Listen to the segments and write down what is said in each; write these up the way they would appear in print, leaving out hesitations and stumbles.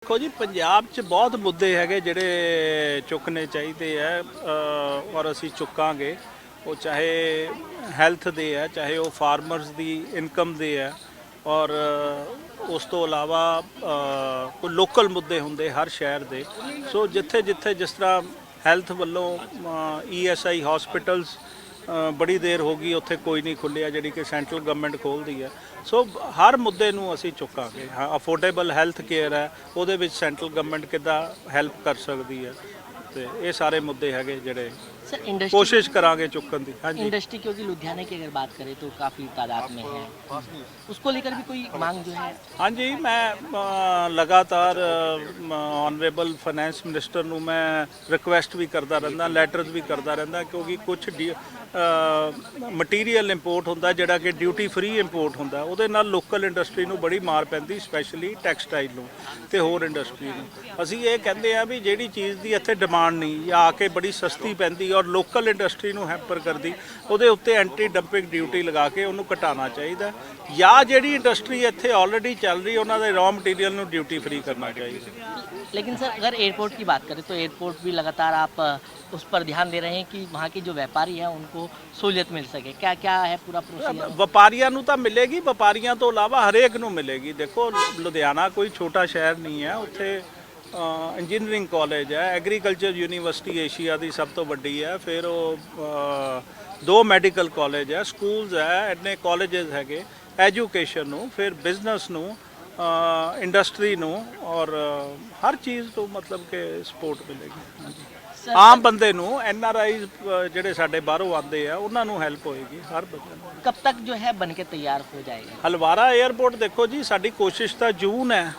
देखो जी पंजाब च बहुत मुद्दे हैगे ਜਿਹੜੇ ਚੁੱਕਣੇ ਚਾਹੀਦੇ ਆ ਔਰ ਅਸੀਂ ਚੁੱਕਾਂਗੇ। ਉਹ ਚਾਹੇ ਹੈਲਥ ਦੇ ਆ, ਚਾਹੇ ਉਹ ਫਾਰਮਰਸ ਦੀ ਇਨਕਮ ਦੇ ਆ, ਔਰ ਉਸ ਤੋਂ ਇਲਾਵਾ ਕੋਈ ਲੋਕਲ ਮੁੱਦੇ ਹੁੰਦੇ ਹਰ ਸ਼ਹਿਰ ਦੇ। ਸੋ ਜਿੱਥੇ ਜਿੱਥੇ ਜਿਸ ਤਰ੍ਹਾਂ ਹੈਲਥ ਵੱਲੋਂ ESI ਹਸਪੀਟਲਸ ਬੜੀ ਦੇਰ ਹੋ ਗਈ ਉੱਥੇ ਕੋਈ ਨਹੀਂ ਖੁੱਲਿਆ, ਜਿਹੜੀ ਕਿ ਸੈਂਟਰਲ ਗਵਰਨਮੈਂਟ ਖੋਲ੍ਹਦੀ ਹੈ। ਸੋ ਹਰ ਮੁੱਦੇ ਨੂੰ ਅਸੀਂ ਚੁੱਕਾਂਗੇ। ਹਾਂ, ਅਫੋਰਡੇਬਲ ਹੈਲਥ ਕੇਅਰ ਹੈ, ਉਹਦੇ ਵਿੱਚ ਸੈਂਟਰਲ ਗਵਰਨਮੈਂਟ ਕਿੱਦਾਂ ਹੈਲਪ ਕਰ ਸਕਦੀ ਹੈ, ਤੇ ਇਹ ਸਾਰੇ ਮੁੱਦੇ ਹੈਗੇ ਜਿਹੜੇ सर इंडस्ट्री ਕੋਸ਼ਿਸ਼ ਕਰਾਂਗੇ ਚੁੱਕਣ ਦੀ। ਹਾਂਜੀ इंडस्ट्री क्योंकि लुधियाना की अगर बात करें तो काफ़ी तादाद में है, उसको लेकर भी कोई मांग जो है। ਹਾਂਜੀ ਮੈਂ ਲਗਾਤਾਰ ਆਨਰੇਬਲ ਫਾਈਨੈਂਸ ਮਿਨਿਸਟਰ ਨੂੰ ਮੈਂ ਰਿਕੁਐਸਟ ਵੀ ਕਰਦਾ ਰਹਿੰਦਾ, ਲੈਟਰਸ ਵੀ ਕਰਦਾ ਰਹਿੰਦਾ, ਕਿਉਂਕਿ ਕੁਝ ਮਟੀਰੀਅਲ ਇੰਪੋਰਟ ਹੁੰਦਾ ਜਿਹੜਾ ਕਿ ਡਿਊਟੀ ਫਰੀ ਇੰਪੋਰਟ ਹੁੰਦਾ, ਉਹਦੇ ਨਾਲ ਲੋਕਲ ਇੰਡਸਟਰੀ ਨੂੰ ਬੜੀ ਮਾਰ ਪੈਂਦੀ, ਸਪੈਸ਼ਲੀ ਟੈਕਸਟਾਈਲ ਨੂੰ ਤੇ ਹੋਰ ਇੰਡਸਟਰੀ ਨੂੰ। ਅਸੀਂ ਇਹ ਕਹਿੰਦੇ ਆ ਵੀ ਜਿਹੜੀ ਚੀਜ਼ ਦੀ ਇੱਥੇ ਡਿਮਾਂਡ ਨਹੀਂ ਜਾਂ ਆ ਕੇ ਬੜੀ ਸਸਤੀ ਪੈਂਦੀ ਔਰ ਲੋਕਲ ਇੰਡਸਟਰੀ ਨੂੰ ਹੈਂਪਰ ਕਰਦੀ, ਉਹਦੇ ਉੱਤੇ ਐਂਟੀ ਡੰਪਿੰਗ ਡਿਊਟੀ ਲਗਾ ਕੇ ਉਹਨੂੰ ਘਟਾਉਣਾ ਚਾਹੀਦਾ, ਜਾਂ ਜਿਹੜੀ ਇੰਡਸਟਰੀ ਇੱਥੇ ਆਲਰੇਡੀ ਚੱਲ ਰਹੀ ਉਹਨਾਂ ਦੇ ਰॉ मटेरियल ਨੂੰ ਡਿਊਟੀ ਫਰੀ ਕਰਨਾ ਚਾਹੀਦਾ। लेकिन सर अगर एयरपोर्ट की बात करें तो एयरपोर्ट भी लगातार आप उस पर ध्यान दे रहे हैं कि वहाँ के जो व्यापारी हैं उनको सहूलियत मिल सके, क्या क्या है पूरा प्रोसीजर? ਵਪਾਰੀਆਂ ਨੂੰ ਤਾਂ ਮਿਲੇਗੀ, ਵਪਾਰੀਆਂ ਤੋਂ ਇਲਾਵਾ ਹਰੇਕ ਨੂੰ ਮਿਲੇਗੀ। ਦੇਖੋ ਲੁਧਿਆਣਾ ਕੋਈ ਛੋਟਾ ਸ਼ਹਿਰ ਨਹੀਂ ਹੈ, ਉੱਥੇ ਇੰਜੀਨੀਅਰਿੰਗ ਕਾਲਜ ਹੈ, ਐਗਰੀਕਲਚਰ ਯੂਨੀਵਰਸਿਟੀ ਏਸ਼ੀਆ ਦੀ ਸਭ ਤੋਂ ਵੱਡੀ ਹੈ, ਫਿਰ ਉਹ 2 ਮੈਡੀਕਲ ਕਾਲਜ ਹੈ, ਸਕੂਲਸ ਹੈ, ਇੰਨੇ ਕਾਲਜਸ ਹੈਗੇ ਐਜੂਕੇਸ਼ਨ ਨੂੰ, ਫਿਰ ਬਿਜ਼ਨਸ ਨੂੰ, ਇੰਡਸਟਰੀ ਨੂੰ, ਔਰ ਹਰ ਚੀਜ਼ ਤੋਂ ਮਤਲਬ ਕਿ ਸਪੋਰਟ ਮਿਲੇਗੀ। ਹਾਂਜੀ, ਆਮ ਬੰਦੇ ਨੂੰ, NRIs ਜਿਹੜੇ ਸਾਡੇ ਬਾਹਰੋਂ ਆਉਂਦੇ ਆ ਉਹਨਾਂ ਨੂੰ ਹੈਲਪ ਹੋਏਗੀ, ਹਰ ਬੰਦੇ ਨੂੰ। कब तक जो है बन के तैयार हो जाएगा? ਹਲਵਾਰਾ 에ਅਰਪੋਰਟ ਦੇਖੋ ਜੀ ਸਾਡੀ ਕੋਸ਼ਿਸ਼ ਤਾਂ ਜੂਨ ਹੈ,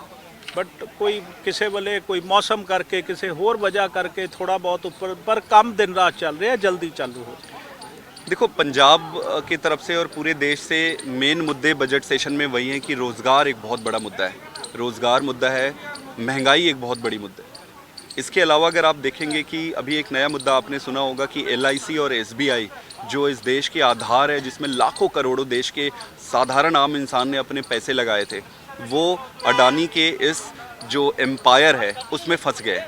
ਬਟ ਕੋਈ ਕਿਸੇ ਵੇਲੇ ਕੋਈ ਮੌਸਮ ਕਰਕੇ ਕਿਸੇ ਹੋਰ ਵਜ੍ਹਾ ਕਰਕੇ ਥੋੜਾ ਬਹੁਤ ਉੱਪਰ, ਪਰ ਕੰਮ ਦਿਨ ਰਾਤ ਚੱਲ ਰਿਹਾ, ਜਲਦੀ ਚਾलू हो जाए। देखो पंजाब की तरफ से और पूरे देश से मेन मुद्दे बजट सेशन में वही हैं कि रोज़गार एक बहुत बड़ा मुद्दा है, रोज़गार मुद्दा है, महंगाई एक बहुत बड़ी मुद्दा है। इसके अलावा अगर आप देखेंगे कि अभी एक नया मुद्दा आपने सुना होगा कि LIC और SBI जो इस देश के आधार है, जिसमें लाखों करोड़ों देश के साधारण आम इंसान ने अपने पैसे लगाए थे, वो अडानी के इस जो एम्पायर है उसमें फंस गए।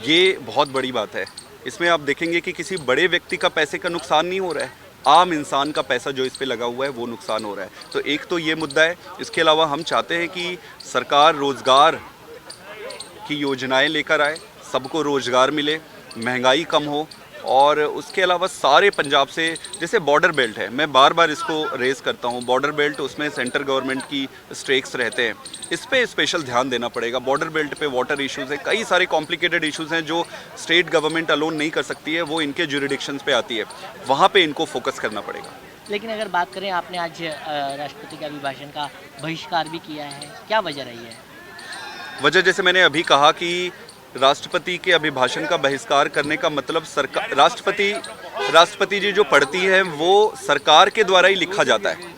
ये बहुत बड़ी बात है। इसमें आप देखेंगे कि किसी बड़े व्यक्ति का पैसे का नुकसान नहीं हो रहा है, आम इंसान का पैसा जो इस पे लगा हुआ है वो नुकसान हो रहा है। तो एक तो ये मुद्दा है। इसके अलावा हम चाहते हैं कि सरकार रोज़गार की योजनाएं लेकर आए, सबको रोज़गार मिले, महंगाई कम हो, और उसके अलावा सारे पंजाब से, जैसे बॉर्डर बेल्ट है, मैं बार बार इसको रेस करता हूँ, बॉर्डर बेल्ट उसमें सेंट्रल गवर्नमेंट की स्टेक्स रहते हैं, इस पे स्पेशल ध्यान देना पड़ेगा। बॉर्डर बेल्ट पे वाटर इश्यूज़ है, कई सारे कॉम्प्लिकेटेड इश्यूज़ हैं जो स्टेट गवर्नमेंट अलोन नहीं कर सकती है, वो इनके ज्यूरिडिक्शंस पे आती है, वहाँ पे इनको फोकस करना पड़ेगा। लेकिन अगर बात करें, आपने आज राष्ट्रपति के अभिभाषण का बहिष्कार भी किया है, क्या वजह रही है? वजह जैसे मैंने अभी कहा कि राष्ट्रपति के अभिभाषण का बहिष्कार करने का मतलब सरकार, राष्ट्रपति जी जो पढ़ती है वो सरकार के द्वारा ही लिखा जाता है।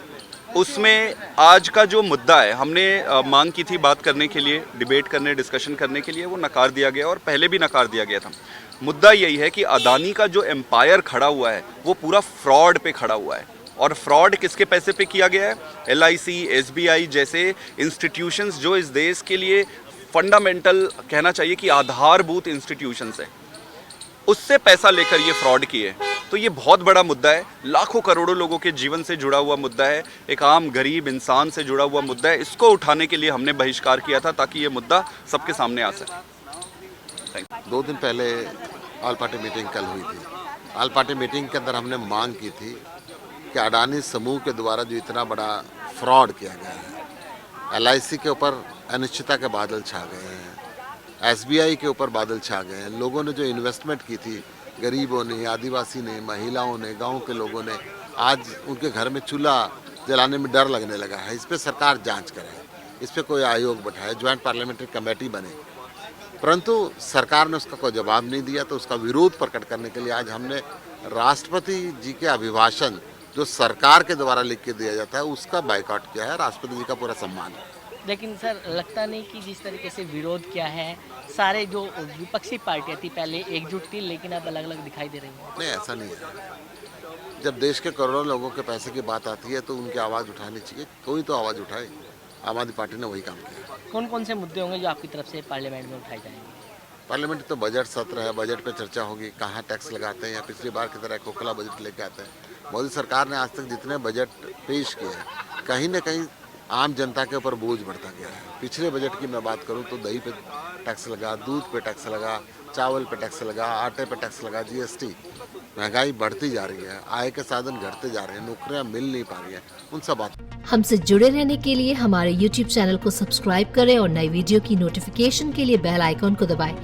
उसमें आज का जो मुद्दा है, हमने मांग की थी बात करने के लिए, डिबेट करने, डिस्कशन करने के लिए, वो नकार दिया गया और पहले भी नकार दिया गया था। मुद्दा यही है कि अडानी का जो एम्पायर खड़ा हुआ है वो पूरा फ्रॉड पे खड़ा हुआ है, और फ्रॉड किसके पैसे पे किया गया है? LIC, SBI जैसे इंस्टीट्यूशंस जो इस देश के लिए फंडामेंटल, कहना चाहिए कि आधारभूत इंस्टीट्यूशंस है, उससे पैसा लेकर ये फ्रॉड किए। तो ये बहुत बड़ा मुद्दा है, लाखों करोड़ों लोगों के जीवन से जुड़ा हुआ मुद्दा है, एक आम गरीब इंसान से जुड़ा हुआ मुद्दा है। इसको उठाने के लिए हमने बहिष्कार किया था ताकि ये मुद्दा सबके सामने आ सके। 2 दिन पहले ऑल पार्टी मीटिंग कल हुई थी। ऑल पार्टी मीटिंग के अंदर हमने मांग की थी कि अडानी समूह के द्वारा जो इतना बड़ा फ्रॉड किया गया है, LIC के ऊपर अनिश्चितता के बादल छा गए हैं, SBI के ऊपर बादल छा गए हैं, लोगों ने जो इन्वेस्टमेंट की थी, गरीबों ने, आदिवासी ने, महिलाओं ने, गांव के लोगों ने, आज उनके घर में चूल्हा जलाने में डर लगने लगा है। इस पर सरकार जांच करे, इस पर कोई आयोग बैठाए, ज्वाइंट पार्लियामेंट्री कमेटी बने, परंतु सरकार ने उसका कोई जवाब नहीं दिया। तो उसका विरोध प्रकट करने के लिए आज हमने राष्ट्रपति जी के अभिभाषण जो सरकार के द्वारा लिख के दिया जाता है उसका बाइकआउट किया है। राष्ट्रपति जी का पूरा सम्मान है। लेकिन सर लगता नहीं कि जिस तरीके से विरोध किया है, सारे जो विपक्षी पार्टियां थी पहले एकजुट थी, लेकिन अब अलग अलग दिखाई दे रही हैं? नहीं, ऐसा नहीं है। जब देश के करोड़ों लोगों के पैसे की बात आती है तो उनकी आवाज़ उठानी चाहिए, कोई तो आवाज़ उठाए। आम आदमी पार्टी ने वही काम किया। कौन कौन से मुद्दे होंगे जो आपकी तरफ से पार्लियामेंट में उठाए जाएंगे? पार्लियामेंट तो बजट सत्र है, बजट पे चर्चा होगी, कहाँ टैक्स लगाते हैं या पिछली बार की तरह खोखला बजट लेके आते हैं। मोदी सरकार ने आज तक जितने बजट पेश किए हैं, कहीं ना कहीं आम जनता के ऊपर बोझ बढ़ता गया है। पिछले बजट की मैं बात करूं तो दही पे टैक्स लगा, दूध पे टैक्स लगा, चावल पे टैक्स लगा, आटे पे टैक्स लगा, जीएसटी। महंगाई बढ़ती जा रही है, आय के साधन घटते जा रहे हैं, नौकरियां मिल नहीं पा रही हैं, उन सब बात। हमसे जुड़े रहने के लिए हमारे YouTube चैनल को सब्सक्राइब करें और नई वीडियो की नोटिफिकेशन के लिए बेल आइकॉन को दबाएं।